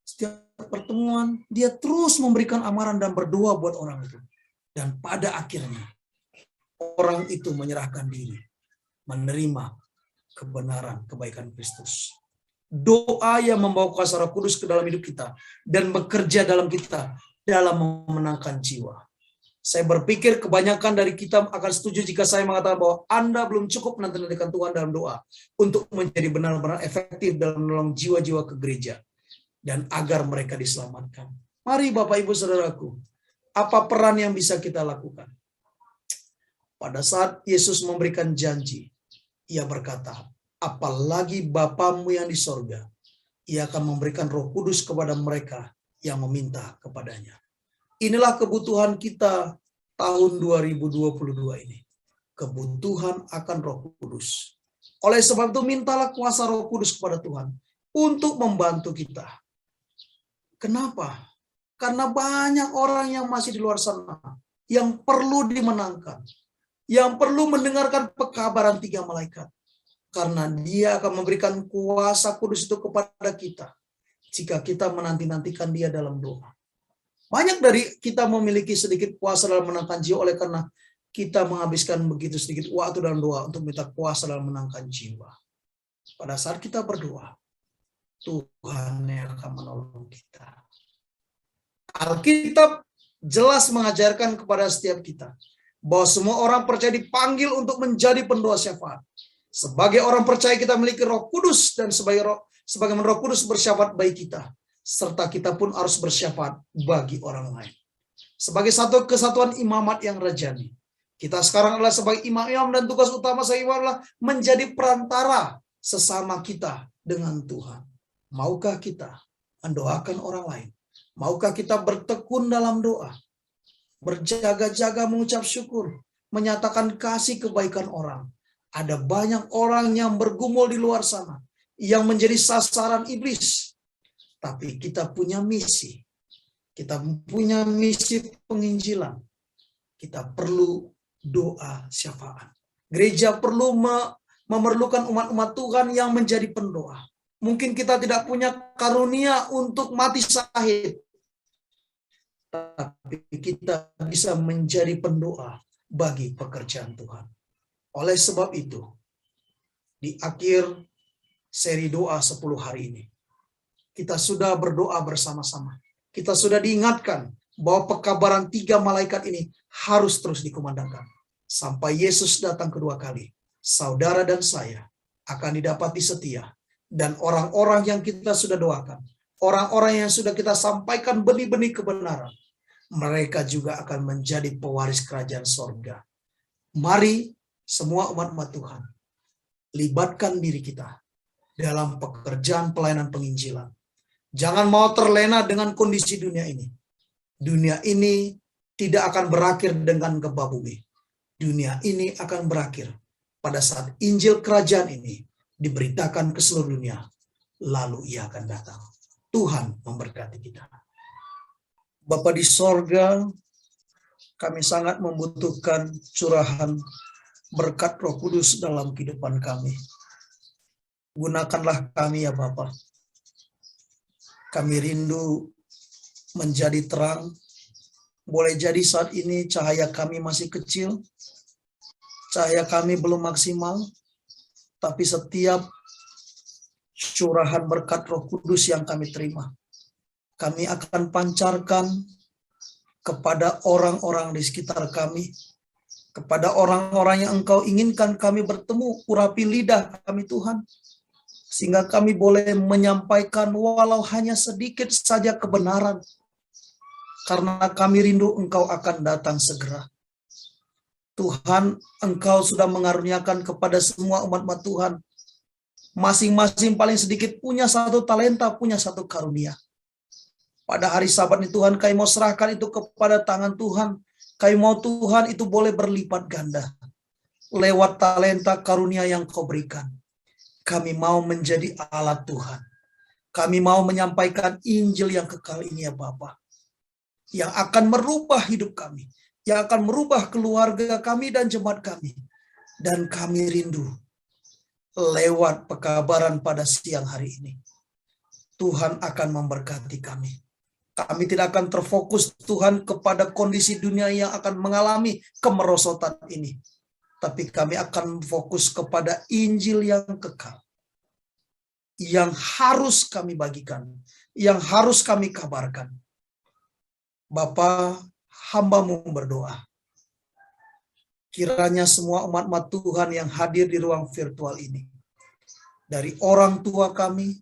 setiap pertemuan dia terus memberikan amaran dan berdoa buat orang itu. Dan pada akhirnya orang itu menyerahkan diri, menerima kebenaran, kebaikan Kristus. Doa yang membawa kuasa Roh Kudus ke dalam hidup kita dan bekerja dalam kita dalam memenangkan jiwa. Saya berpikir kebanyakan dari kita akan setuju jika saya mengatakan bahwa Anda belum cukup menanti-nantikan Tuhan dalam doa untuk menjadi benar-benar efektif dalam menolong jiwa-jiwa ke gereja dan agar mereka diselamatkan. Mari Bapak Ibu Saudaraku, apa peran yang bisa kita lakukan? Pada saat Yesus memberikan janji, Ia berkata, apalagi Bapamu yang di sorga, Ia akan memberikan Roh Kudus kepada mereka yang meminta kepadanya. Inilah kebutuhan kita tahun 2022 ini. Kebutuhan akan Roh Kudus. Oleh sebab itu mintalah kuasa Roh Kudus kepada Tuhan untuk membantu kita. Kenapa? Karena banyak orang yang masih di luar sana yang perlu dimenangkan, yang perlu mendengarkan pekabaran 3 malaikat. Karena Dia akan memberikan kuasa kudus itu kepada kita jika kita menanti-nantikan Dia dalam doa. Banyak dari kita memiliki sedikit kuasa dalam menangkan jiwa oleh karena kita menghabiskan begitu sedikit waktu dalam doa untuk minta kuasa dalam menangkan jiwa. Pada saat kita berdoa, Tuhan yang akan menolong kita. Alkitab jelas mengajarkan kepada setiap kita bahwa semua orang percaya dipanggil untuk menjadi pendoa syafaat. Sebagai orang percaya kita memiliki Roh Kudus dan sebagaimana Roh Kudus bersyafaat bagi kita, serta kita pun harus bersyafaat bagi orang lain. Sebagai satu kesatuan imamat yang rajani, kita sekarang adalah sebagai imam-imam dan tugas utama saya adalah menjadi perantara sesama kita dengan Tuhan. Maukah kita mendoakan orang lain? Maukah kita bertekun dalam doa? Berjaga-jaga mengucap syukur, menyatakan kasih kebaikan orang. Ada banyak orang yang bergumul di luar sana, yang menjadi sasaran iblis. Tapi kita punya misi. Kita punya misi penginjilan. Kita perlu doa syafaat. Gereja perlu memerlukan umat-umat Tuhan yang menjadi pendoa. Mungkin kita tidak punya karunia untuk mati syahid, tapi kita bisa menjadi pendoa bagi pekerjaan Tuhan. Oleh sebab itu, di akhir seri doa 10 hari ini, kita sudah berdoa bersama-sama. Kita sudah diingatkan bahwa pekabaran 3 malaikat ini harus terus dikumandangkan. Sampai Yesus datang kedua kali, saudara dan saya akan didapati setia. Dan orang-orang yang kita sudah doakan, orang-orang yang sudah kita sampaikan benih-benih kebenaran, mereka juga akan menjadi pewaris kerajaan sorga. Mari semua umat-umat Tuhan, libatkan diri kita dalam pekerjaan pelayanan penginjilan. Jangan mau terlena dengan kondisi dunia ini. Dunia ini tidak akan berakhir dengan gempa bumi. Dunia ini akan berakhir pada saat Injil kerajaan ini diberitakan ke seluruh dunia, lalu ia akan datang. Tuhan memberkati kita. Bapa di sorga, kami sangat membutuhkan curahan berkat Roh Kudus dalam kehidupan kami. Gunakanlah kami ya Bapa. Kami rindu menjadi terang. Boleh jadi saat ini cahaya kami masih kecil, cahaya kami belum maksimal, tapi setiap curahan berkat Roh Kudus yang kami terima, kami akan pancarkan kepada orang-orang di sekitar kami, kepada orang-orang yang Engkau inginkan kami bertemu, urapi lidah kami Tuhan, sehingga kami boleh menyampaikan walau hanya sedikit saja kebenaran, karena kami rindu Engkau akan datang segera. Tuhan, Engkau sudah mengaruniakan kepada semua umat-umat Tuhan, masing-masing paling sedikit punya satu talenta, punya satu karunia. Pada hari Sabat ini Tuhan, kami mau serahkan itu kepada tangan Tuhan. Kami mau Tuhan itu boleh berlipat ganda. Lewat talenta karunia yang Kau berikan, kami mau menjadi alat Tuhan. Kami mau menyampaikan Injil yang kekal ini ya Bapa, yang akan merubah hidup kami, yang akan merubah keluarga kami dan jemaat kami. Dan kami rindu lewat pekabaran pada siang hari ini, Tuhan akan memberkati kami. Kami tidak akan terfokus Tuhan kepada kondisi dunia yang akan mengalami kemerosotan ini, tapi kami akan fokus kepada Injil yang kekal, yang harus kami bagikan, yang harus kami kabarkan. Bapa, hamba-Mu berdoa, kiranya semua umat-umat Tuhan yang hadir di ruang virtual ini, dari orang tua kami,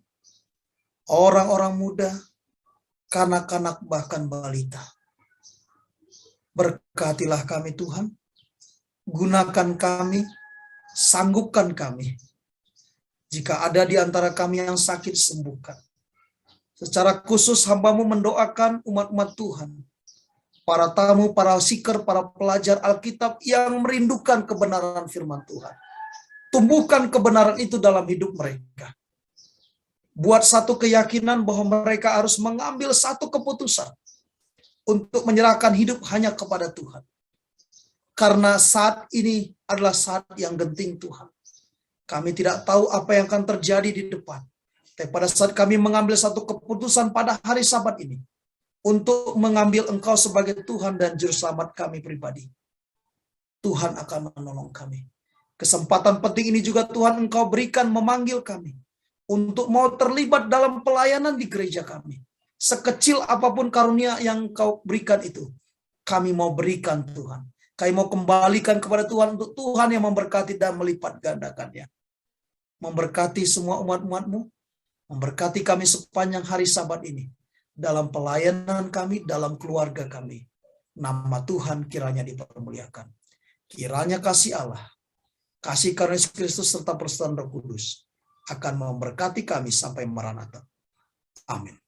orang-orang muda, kanak-kanak bahkan balita, berkatilah kami Tuhan, gunakan kami, sanggupkan kami. Jika ada di antara kami yang sakit, sembuhkan. Secara khusus hamba-Mu mendoakan umat-umat Tuhan, para tamu, para seeker, para pelajar Alkitab yang merindukan kebenaran firman Tuhan. Tumbuhkan kebenaran itu dalam hidup mereka. Buat satu keyakinan bahwa mereka harus mengambil satu keputusan untuk menyerahkan hidup hanya kepada Tuhan. Karena saat ini adalah saat yang genting Tuhan. Kami tidak tahu apa yang akan terjadi di depan. Tapi pada saat kami mengambil satu keputusan pada hari Sabat ini, untuk mengambil Engkau sebagai Tuhan dan Juru Selamat kami pribadi, Tuhan akan menolong kami. Kesempatan penting ini juga Tuhan Engkau berikan memanggil kami untuk mau terlibat dalam pelayanan di gereja kami. Sekecil apapun karunia yang Kau berikan itu, kami mau berikan Tuhan. Kami mau kembalikan kepada Tuhan untuk Tuhan yang memberkati dan melipat gandakannya. Memberkati semua umat-umat-Mu, memberkati kami sepanjang hari Sabat ini, dalam pelayanan kami, dalam keluarga kami. Nama Tuhan kiranya dipermuliakan. Kiranya kasih Allah, kasih karunia Yesus Kristus serta persekutuan Roh Kudus akan memberkati kami sampai Maranatha. Amin.